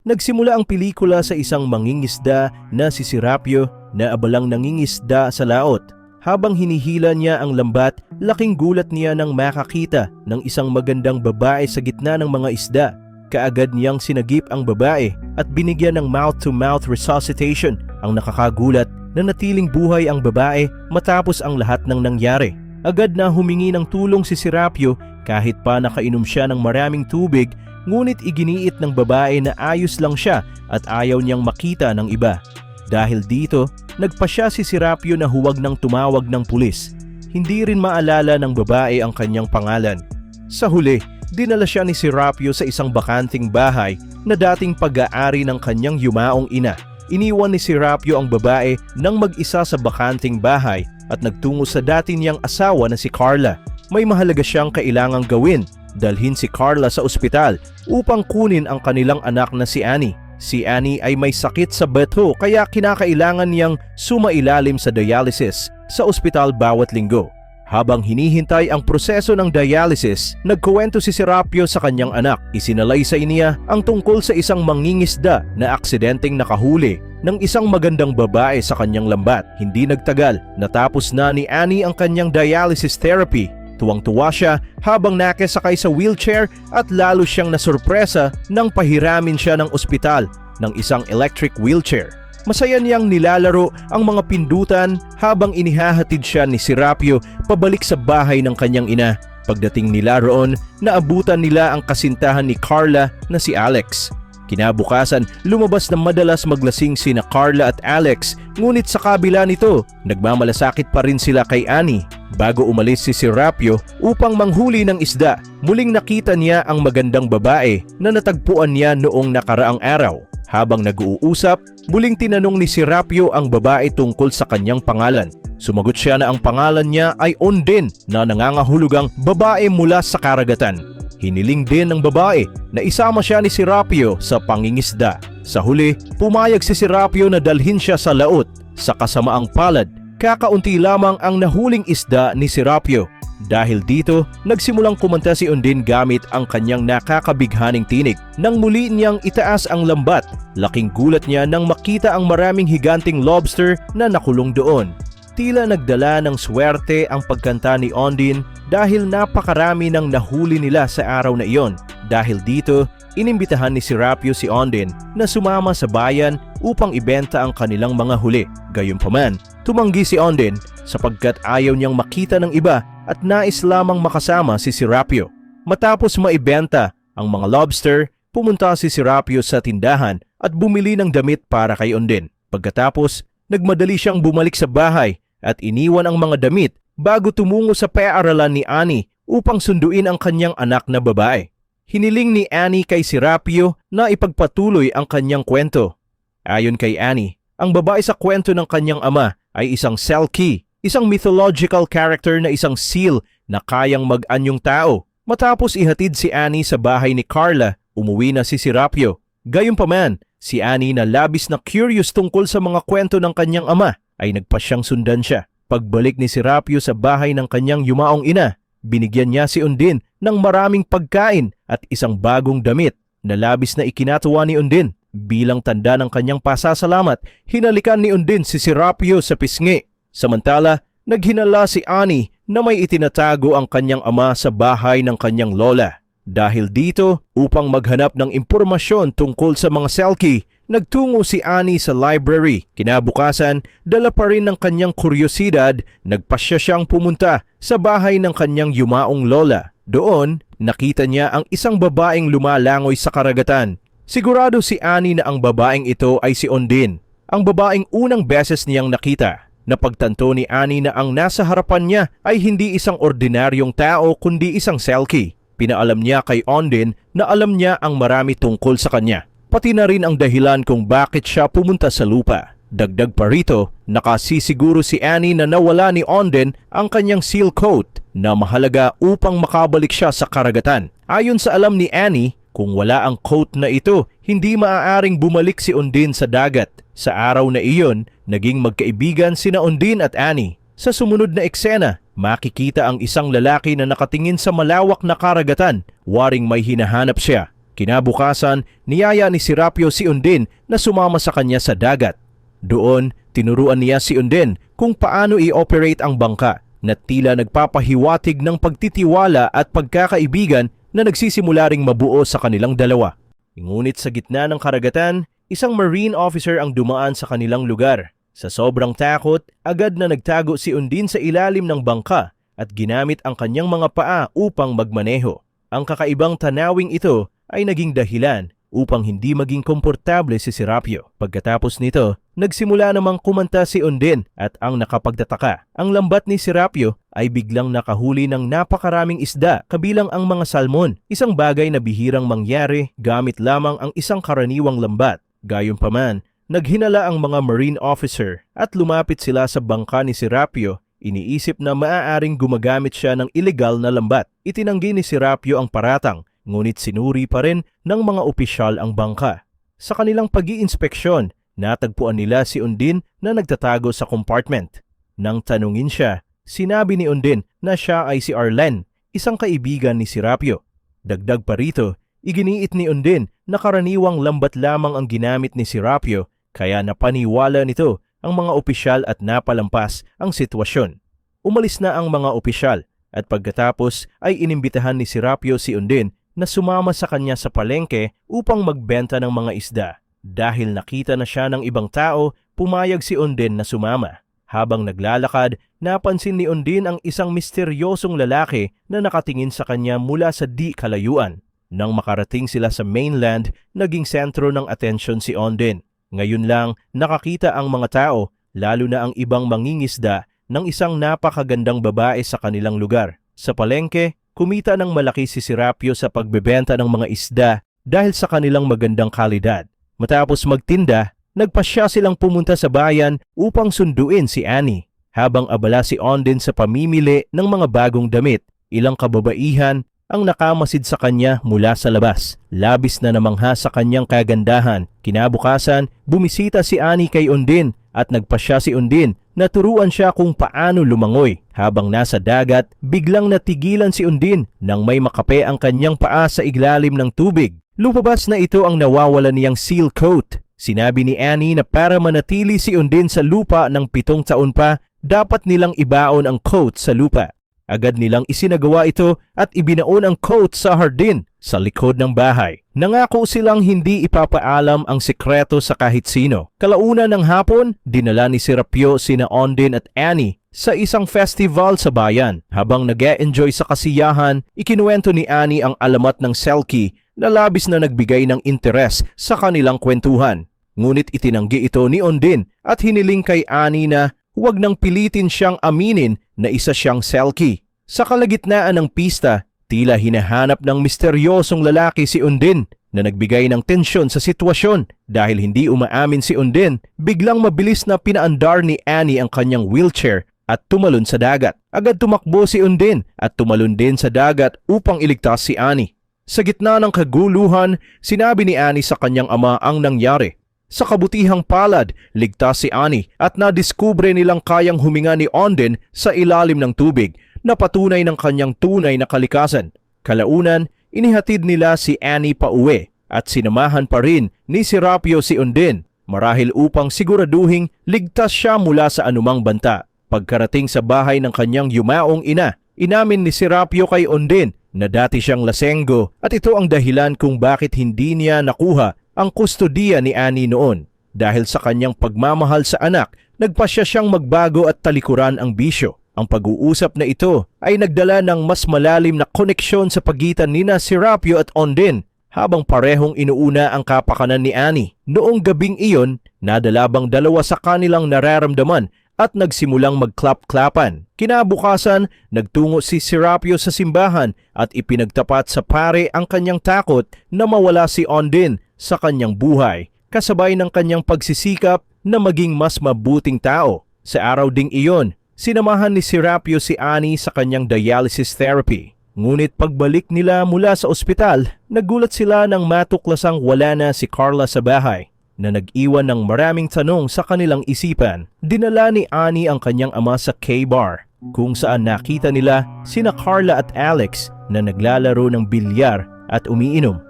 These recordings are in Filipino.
Nagsimula ang pelikula sa isang mangingisda na si Serapio na abalang nangingisda sa laot. Habang hinihila niya ang lambat, laking gulat niya nang makakita ng isang magandang babae sa gitna ng mga isda. Kaagad niyang sinagip ang babae at binigyan ng mouth-to-mouth resuscitation. Ang nakakagulat na natiling buhay ang babae matapos ang lahat ng nangyari. Agad na humingi ng tulong si Serapio kahit pa nakainom siya ng maraming tubig, ngunit iginiit ng babae na ayos lang siya at ayaw niyang makita ng iba. Dahil dito, nagpasya si Serapio na huwag nang tumawag ng pulis. Hindi rin maalala ng babae ang kanyang pangalan. Sa huli, dinala siya ni Serapio sa isang bakanting bahay na dating pag-aari ng kanyang yumaong ina. Iniwan ni Serapio ang babae nang mag-isa sa bakanting bahay at nagtungo sa dati niyang asawa na si Carla. May mahalaga siyang kailangang gawin. Dalhin si Carla sa ospital upang kunin ang kanilang anak na si Annie. Si Annie ay may sakit sa bato kaya kinakailangan niyang sumailalim sa dialysis sa ospital bawat linggo. Habang hinihintay ang proseso ng dialysis, nagkuwento si Serapio sa kanyang anak. Isinalaysay niya ang tungkol sa isang mangingisda na aksidenteng nakahuli ng isang magandang babae sa kanyang lambat. Hindi nagtagal, natapos na ni Annie ang kanyang dialysis therapy. Tuwang-tuwa siya habang nakasakay sa wheelchair at lalo siyang nasurpresa nang pahiramin siya ng ospital ng isang electric wheelchair. Masaya niyang nilalaro ang mga pindutan habang inihahatid siya ni Serapio pabalik sa bahay ng kanyang ina. Pagdating nila roon, naabutan nila ang kasintahan ni Carla na si Alex. Kinabukasan, lumabas na madalas maglasing sina Carla at Alex, ngunit sa kabila nito, nagmamalasakit pa rin sila kay Annie. Bago umalis si Serapio upang manghuli ng isda, muling nakita niya ang magandang babae na natagpuan niya noong nakaraang araw. Habang nag-uusap, muling tinanong ni Serapio ang babae tungkol sa kanyang pangalan. Sumagot siya na ang pangalan niya ay Ondine na nangangahulugang babae mula sa karagatan. Hiniling din ng babae na isama siya ni Serapio sa pangingisda. Sa huli, pumayag si Serapio na dalhin siya sa laot. Sa kasamaang palad, kakaunti lamang ang nahuling isda ni Serapio. Dahil dito, nagsimulang kumanta si Ondine gamit ang kanyang nakakabighaning tinig. Nang muli niyang itaas ang lambat, laking gulat niya nang makita ang maraming higanting lobster na nakulong doon. Tila nagdala ng swerte ang pagkanta ni Ondine dahil napakarami ng nahuli nila sa araw na iyon. Dahil dito, inimbitahan ni Serapio si Ondine na sumama sa bayan upang ibenta ang kanilang mga huli. Gayunpaman, tumanggi si Ondine sapagkat ayaw niyang makita ng iba at nais lamang makasama si Serapio. Matapos maibenta ang mga lobster, pumunta si Serapio sa tindahan at bumili ng damit para kay Ondine. Pagkatapos, nagmadali siyang bumalik sa bahay at iniwan ang mga damit bago tumungo sa paaralan ni Annie upang sunduin ang kanyang anak na babae. Hiniling ni Annie kay Serapio na ipagpatuloy ang kanyang kwento. Ayon kay Annie, ang babae sa kwento ng kanyang ama ay isang Selkie, isang mythological character na isang seal na kayang mag-anyong tao. Matapos ihatid si Annie sa bahay ni Carla, umuwi na si Serapio. Gayunpaman, si Annie na labis na curious tungkol sa mga kwento ng kanyang ama ay nagpasyang sundan siya. Pagbalik ni Serapio sa bahay ng kanyang yumaong ina, binigyan niya si Ondine ng maraming pagkain at isang bagong damit na labis na ikinatuwa ni Ondine. Bilang tanda ng kanyang pasasalamat, hinalikan ni Ondine si Serapio sa pisngi. Samantala, naghinala si Annie na may itinatago ang kanyang ama sa bahay ng kanyang lola. Dahil dito, upang maghanap ng impormasyon tungkol sa mga Selkie, nagtungo si Annie sa library. Kinabukasan, dala pa rin ng kanyang kuryosidad, nagpasya siyang pumunta sa bahay ng kanyang yumaong lola. Doon, nakita niya ang isang babaeng lumalangoy sa karagatan. Sigurado si Annie na ang babaeng ito ay si Ondine, ang babaeng unang beses niyang nakita. Napagtanto ni Annie na ang nasa harapan niya ay hindi isang ordinaryong tao kundi isang Selkie. Pinaalam niya kay Ondine na alam niya ang marami tungkol sa kanya, pati na rin ang dahilan kung bakit siya pumunta sa lupa. Dagdag pa rito, nakasisiguro si Annie na nawala ni Ondine ang kanyang seal coat na mahalaga upang makabalik siya sa karagatan. Ayon sa alam ni Annie, kung wala ang coat na ito, hindi maaaring bumalik si Ondine sa dagat. Sa araw na iyon, naging magkaibigan sina Ondine at Annie. Sa sumunod na eksena, makikita ang isang lalaki na nakatingin sa malawak na karagatan, waring may hinahanap siya. Kinabukasan, niyaya ni Serapio si Undin na sumama sa kanya sa dagat. Doon, tinuruan niya si Undin kung paano i-operate ang bangka na tila nagpapahiwatig ng pagtitiwala at pagkakaibigan na nagsisimula ring mabuo sa kanilang dalawa. Ngunit sa gitna ng karagatan, isang marine officer ang dumaan sa kanilang lugar. Sa sobrang takot, agad na nagtago si Undin sa ilalim ng bangka at ginamit ang kanyang mga paa upang magmaneho. Ang kakaibang tanawing ito ay naging dahilan upang hindi maging komportable si Serapio. Pagkatapos nito, nagsimula namang kumanta si Undin at ang nakapagtataka, ang lambat ni Serapio ay biglang nakahuli ng napakaraming isda kabilang ang mga salmon, isang bagay na bihirang mangyari gamit lamang ang isang karaniwang lambat. Gayunpaman, naghinala ang mga marine officer at lumapit sila sa bangka ni Serapio. Iniisip na maaaring gumagamit siya ng ilegal na lambat. Itinanggi ni Serapio ang paratang, ngunit sinuri pa rin ng mga opisyal ang bangka. Sa kanilang pag-iinspeksyon, natagpuan nila si Undin na nagtatago sa compartment. Nang tanungin siya, sinabi ni Undin na siya ay si Arlen, isang kaibigan ni Serapio. Dagdag pa rito, iginiit ni Undin na karaniwang lambat lamang ang ginamit ni Serapio, kaya napaniwala nito ang mga opisyal at napalampas ang sitwasyon. Umalis na ang mga opisyal at pagkatapos ay inimbitahan ni Serapio si Undin na sumama sa kanya sa palengke upang magbenta ng mga isda. Dahil nakita na siya ng ibang tao, pumayag si Undin na sumama. Habang naglalakad, napansin ni Undin ang isang misteryosong lalaki na nakatingin sa kanya mula sa di kalayuan. Nang makarating sila sa mainland, naging sentro ng atensyon si Undin. Ngayon lang, nakakita ang mga tao, lalo na ang ibang mangingisda, ng isang napakagandang babae sa kanilang lugar. Sa palengke, kumita ng malaki si Serapio sa pagbebenta ng mga isda dahil sa kanilang magandang kalidad. Matapos magtinda, nagpasya silang pumunta sa bayan upang sunduin si Annie. Habang abala si Undin sa pamimili ng mga bagong damit, ilang kababaihan ang nakamasid sa kanya mula sa labas. Labis na namangha sa kanyang kagandahan. Kinabukasan, bumisita si Annie kay Undin at nagpasya si Undin na turuan siya kung paano lumangoy. Habang nasa dagat, biglang natigilan si Undin nang may makape ang kanyang paa sa ilalim ng tubig. Lumabas na ito ang nawawala niyang seal coat. Sinabi ni Annie na para manatili si Undin sa lupa ng 7 taon pa, dapat nilang ibaon ang coat sa lupa. Agad nilang isinagawa ito at ibinaon ang coat sa hardin sa likod ng bahay. Nangako silang hindi ipapaalam ang sikreto sa kahit sino. Kalaunan ng hapon, dinala ni Serapio sina Undin at Annie sa isang festival sa bayan. Habang nag-e-enjoy sa kasiyahan, ikinuwento ni Annie ang alamat ng Selkie na labis na nagbigay ng interes sa kanilang kwentuhan. Ngunit itinanggi ito ni Undin at hiniling kay Annie na huwag nang pilitin siyang aminin na isa siyang Selkie. Sa kalagitnaan ng pista, tila hinahanap ng misteryosong lalaki si Undin na nagbigay ng tensyon sa sitwasyon. Dahil hindi umaamin si Undin, biglang mabilis na pinaandar ni Annie ang kanyang wheelchair at tumalon sa dagat. Agad tumakbo si Undin at tumalon din sa dagat upang iligtas si Annie. Sa gitna ng kaguluhan, sinabi ni Annie sa kanyang ama ang nangyari. Sa kabutihang palad, ligtas si Annie at nadiskubre nilang kayang huminga ni Undin sa ilalim ng tubig na patunay ng kanyang tunay na kalikasan. Kalaunan, inihatid nila si Annie pauwi at sinamahan pa rin ni Serapio si Undin marahil upang siguraduhing ligtas siya mula sa anumang banta. Pagkarating sa bahay ng kanyang yumaong ina, inamin ni Serapio kay Undin na dati siyang lasenggo at ito ang dahilan kung bakit hindi niya nakuha ang kustodiya ni Annie noon. Dahil sa kanyang pagmamahal sa anak, nagpasya siyang magbago at talikuran ang bisyo. Ang pag-uusap na ito ay nagdala ng mas malalim na koneksyon sa pagitan nina Serapio at Undin habang parehong inuuna ang kapakanan ni Annie. Noong gabing iyon, nadalabang dalawa sa kanilang nararamdaman at nagsimulang magklap-klapan. Kinabukasan, nagtungo si Serapio sa simbahan at ipinagtapat sa pare ang kanyang takot na mawala si Undin sa kanyang buhay, kasabay ng kanyang pagsisikap na maging mas mabuting tao. Sa araw ding iyon, sinamahan ni Serapio si Annie sa kanyang dialysis therapy. Ngunit pagbalik nila mula sa ospital, nagulat sila nang matuklasang wala na si Carla sa bahay, na nag-iwan ng maraming tanong sa kanilang isipan. Dinala ni Annie ang kanyang ama sa K-bar, kung saan nakita nila sina Carla at Alex na naglalaro ng bilyar at umiinom.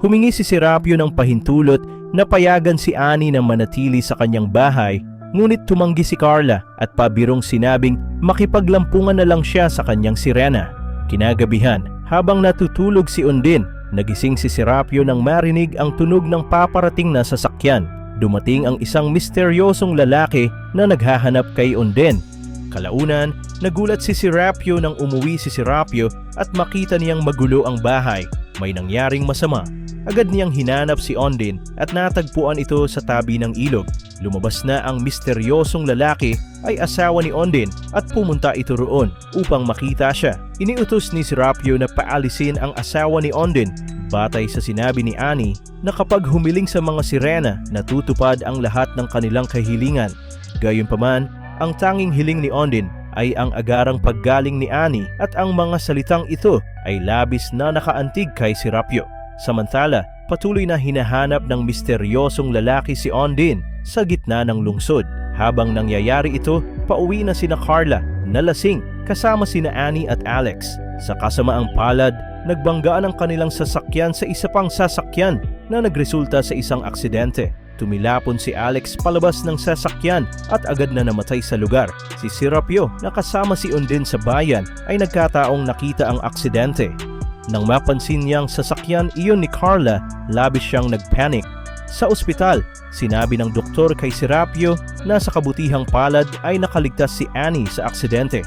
Humingi si Serapio ng pahintulot na payagan si Annie na manatili sa kanyang bahay, ngunit tumanggi si Carla at pabirong sinabing makipaglampungan na lang siya sa kanyang sirena. Kinagabihan, habang natutulog si Undin, nagising si Serapio nang marinig ang tunog ng paparating na sasakyan. Dumating ang isang misteryosong lalaki na naghahanap kay Undin. Kalaunan, nagulat si Serapio nang umuwi si Serapio at makita niyang magulo ang bahay. May nangyaring masama. Agad niyang hinanap si Undin at natagpuan ito sa tabi ng ilog. Lumabas na ang misteryosong lalaki ay asawa ni Undin at pumunta ito roon upang makita siya. Iniutos ni Serapio na paalisin ang asawa ni Undin batay sa sinabi ni Annie na kapag humiling sa mga sirena, natutupad ang lahat ng kanilang kahilingan. Gayunpaman, ang tanging hiling ni Undin ay ang agarang paggaling ni Annie at ang mga salitang ito ay labis na nakaantig kay Serapio. Samantala, patuloy na hinahanap ng misteryosong lalaki si Undin sa gitna ng lungsod. Habang nangyayari ito, pauwi na sina Carla na lasing kasama sina Annie at Alex. Sa kasamaang palad, nagbanggaan ang kanilang sasakyan sa isa pang sasakyan na nagresulta sa isang aksidente. Tumilapon si Alex palabas ng sasakyan at agad na namatay sa lugar. Si Serapio na kasama si Undin sa bayan ay nagkataong nakita ang aksidente. Nang mapansin niyang sasakyan iyon ni Carla, labis siyang nagpanic. Sa ospital, sinabi ng doktor kay Serapio na sa kabutihang palad ay nakaligtas si Annie sa aksidente.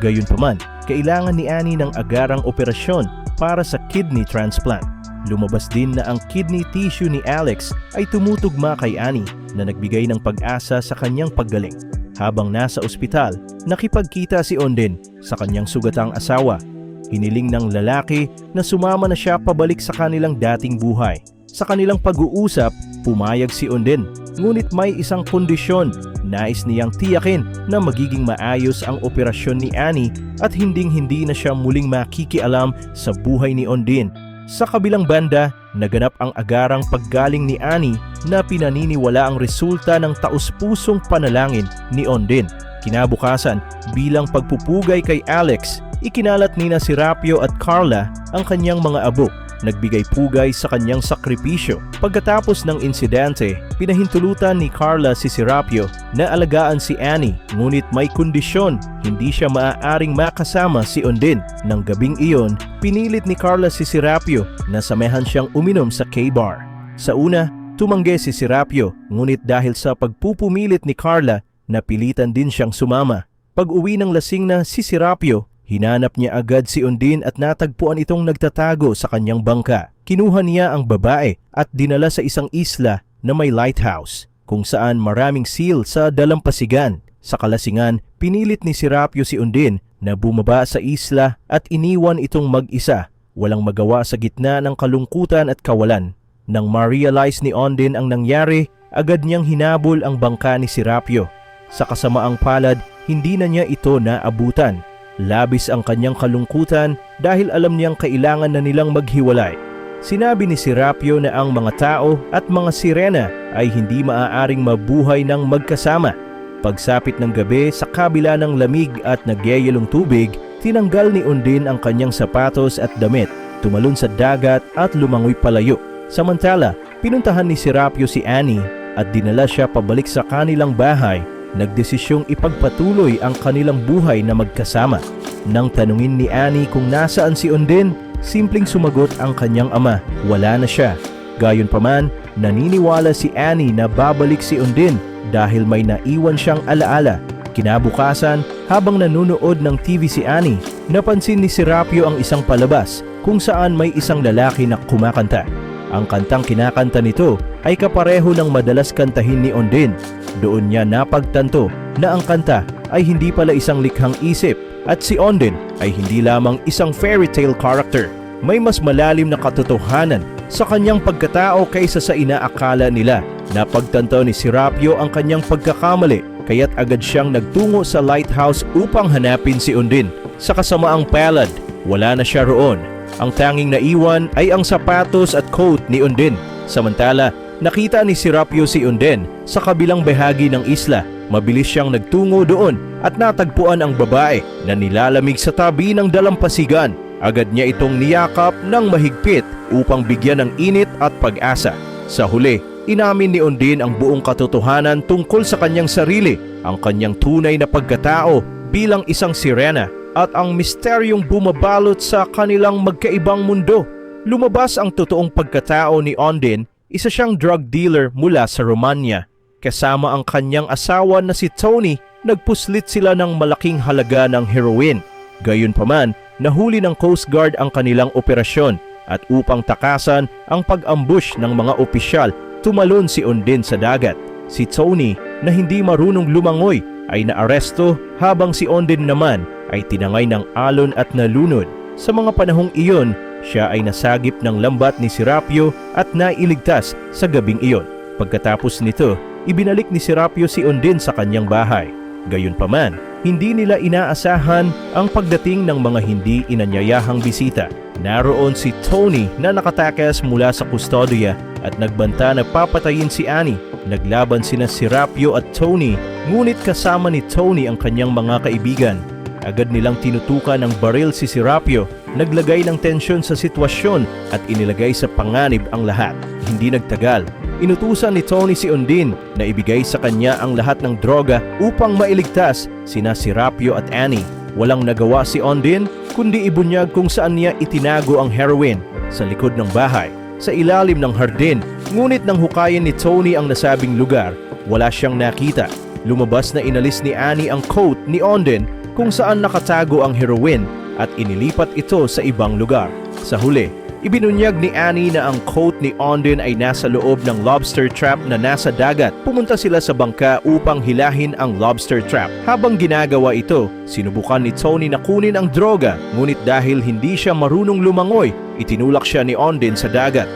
Gayunpaman, kailangan ni Annie ng agarang operasyon para sa kidney transplant. Lumabas din na ang kidney tissue ni Alex ay tumutugma kay Annie na nagbigay ng pag-asa sa kanyang paggaling. Habang nasa ospital, nakipagkita si Undin sa kanyang sugatang asawa. Hiniling ng lalaki na sumama na siya pabalik sa kanilang dating buhay. Sa kanilang pag-uusap, pumayag si Undin. Ngunit may isang kondisyon. Nais niyang tiyakin na magiging maayos ang operasyon ni Annie at hinding-hindi na siya muling makikialam sa buhay ni Undin. Sa kabilang banda, naganap ang agarang paggaling ni Annie na pinaniniwala ang resulta ng taus-pusong panalangin ni Undin. Kinabukasan, bilang pagpupugay kay Alex, ikinalat nina Serapio at Carla ang kanyang mga abo. Nagbigay pugay sa kanyang sakripisyo. Pagkatapos ng insidente, pinahintulutan ni Carla si Serapio na alagaan si Annie, ngunit may kondisyon, hindi siya maaaring makasama si Undin. Nang gabing iyon, pinilit ni Carla si Serapio na samahan siyang uminom sa K-bar. Sa una, tumanggi si Serapio, ngunit dahil sa pagpupumilit ni Carla, napilitan din siyang sumama. Pag-uwi ng lasing na si Serapio, hinanap niya agad si Undin at natagpuan itong nagtatago sa kanyang bangka. Kinuha niya ang babae at dinala sa isang isla na may lighthouse, kung saan maraming seal sa dalampasigan. Sa kalasingan, pinilit ni Serapio si Undin na bumaba sa isla at iniwan itong mag-isa, walang magawa sa gitna ng kalungkutan at kawalan. Nang ma-realize ni Undin ang nangyari, agad niyang hinabol ang bangka ni Serapio. Sa kasamaang palad, hindi na niya ito naabutan. Labis ang kanyang kalungkutan dahil alam niyang kailangan na nilang maghiwalay. Sinabi ni Serapio na ang mga tao at mga sirena ay hindi maaaring mabuhay ng magkasama. Pagsapit ng gabi sa kabila ng lamig at nagyayalong tubig, tinanggal ni Undin ang kanyang sapatos at damit, tumalon sa dagat at lumangoy palayo. Samantala, pinuntahan ni Serapio si Annie at dinala siya pabalik sa kanilang bahay. Nagdesisyong ipagpatuloy ang kanilang buhay na magkasama. Nang tanungin ni Annie kung nasaan si Undin, simpleng sumagot ang kanyang ama, wala na siya. Gayunpaman, naniniwala si Annie na babalik si Undin dahil may naiwan siyang alaala. Kinabukasan, habang nanonood ng TV si Annie, napansin ni Serapio ang isang palabas kung saan may isang lalaki na kumakanta. Ang kantang kinakanta nito ay kapareho ng madalas kantahin ni Undin. Doon niya napagtanto na ang kanta ay hindi pala isang likhang isip at si Undin ay hindi lamang isang fairy tale character. May mas malalim na katotohanan sa kanyang pagkatao kaysa sa inaakala nila. Napagtanto ni Serapio ang kanyang pagkakamali, kaya't agad siyang nagtungo sa lighthouse upang hanapin si Undin. Sa kasamaang palad, wala na siya roon. Ang tanging naiwan ay ang sapatos at coat ni Undin. Samantala, nakita ni Serapio si Undin sa kabilang bahagi ng isla. Mabilis siyang nagtungo doon at natagpuan ang babae na nilalamig sa tabi ng dalampasigan. Agad niya itong niyakap ng mahigpit upang bigyan ng init at pag-asa. Sa huli, inamin ni Ondine ang buong katotohanan tungkol sa kanyang sarili, ang kanyang tunay na pagkatao bilang isang sirena at ang misteryong bumabalot sa kanilang magkaibang mundo. Lumabas ang totoong pagkatao ni Ondine, isa siyang drug dealer mula sa Romania. Kasama ang kanyang asawa na si Tony, nagpuslit sila ng malaking halaga ng heroin. Gayunpaman, nahuli ng Coast Guard ang kanilang operasyon at upang takasan ang pag-ambush ng mga opisyal, tumalon si Ondine sa dagat. Si Tony, na hindi marunong lumangoy, ay naaresto habang si Ondine naman ay tinangay ng alon at nalunod. Sa mga panahong iyon, siya ay nasagip ng lambat ni Serapio at nailigtas sa gabing iyon. Pagkatapos nito, ibinalik ni Serapio si Ondine sa kanyang bahay. Gayunpaman, hindi nila inaasahan ang pagdating ng mga hindi inanyayahang bisita. Naroon si Tony na nakatakas mula sa kustodiya at nagbanta na papatayin si Annie. Naglaban sina Serapio at Tony, ngunit kasama ni Tony ang kanyang mga kaibigan. Agad nilang tinutukan ng baril si Serapio, naglagay ng tensyon sa sitwasyon at inilagay sa panganib ang lahat. Hindi nagtagal, inutusan ni Tony si Ondine na ibigay sa kanya ang lahat ng droga upang mailigtas sina Serapio at Annie. Walang nagawa si Ondine kundi ibunyag kung saan niya itinago ang heroin, sa likod ng bahay, sa ilalim ng hardin. Ngunit nang hukayin ni Tony ang nasabing lugar, wala siyang nakita. Lumabas na inalis ni Annie ang coat ni Ondine kung saan nakatago ang heroin at inilipat ito sa ibang lugar. Sa huli, ibinunyag ni Annie na ang coat ni Ondine ay nasa loob ng lobster trap na nasa dagat. Pumunta sila sa bangka upang hilahin ang lobster trap. Habang ginagawa ito, sinubukan ni Tony na kunin ang droga, ngunit dahil hindi siya marunong lumangoy, itinulak siya ni Ondine sa dagat.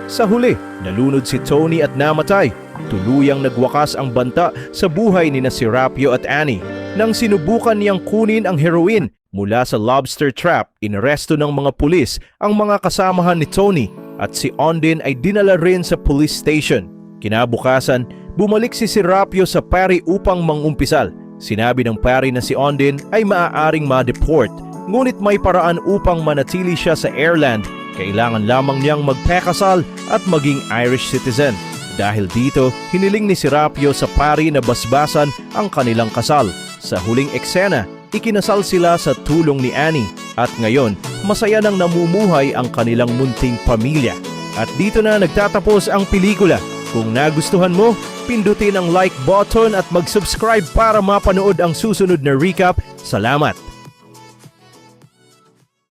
Sa huli, nalunod si Tony at namatay. Tuluyang nagwakas ang banta sa buhay ni Serapio at Annie. Nang sinubukan niyang kunin ang heroin mula sa lobster trap, inaresto ng mga pulis ang mga kasamahan ni Tony at si Ondine ay dinala rin sa police station. Kinabukasan, bumalik si Serapio sa pari upang mangumpisal. Sinabi ng pari na si Ondine ay maaaring ma-deport, ngunit may paraan upang manatili siya sa airland. Kailangan lamang niyang magpakasal at maging Irish citizen. Dahil dito, hiniling ni Serapio sa pari na basbasan ang kanilang kasal. Sa huling eksena, ikinasal sila sa tulong ni Annie at ngayon masaya nang namumuhay ang kanilang munting pamilya. At dito na nagtatapos ang pelikula. Kung nagustuhan mo, pindutin ang like button at mag-subscribe para mapanood ang susunod na recap. Salamat!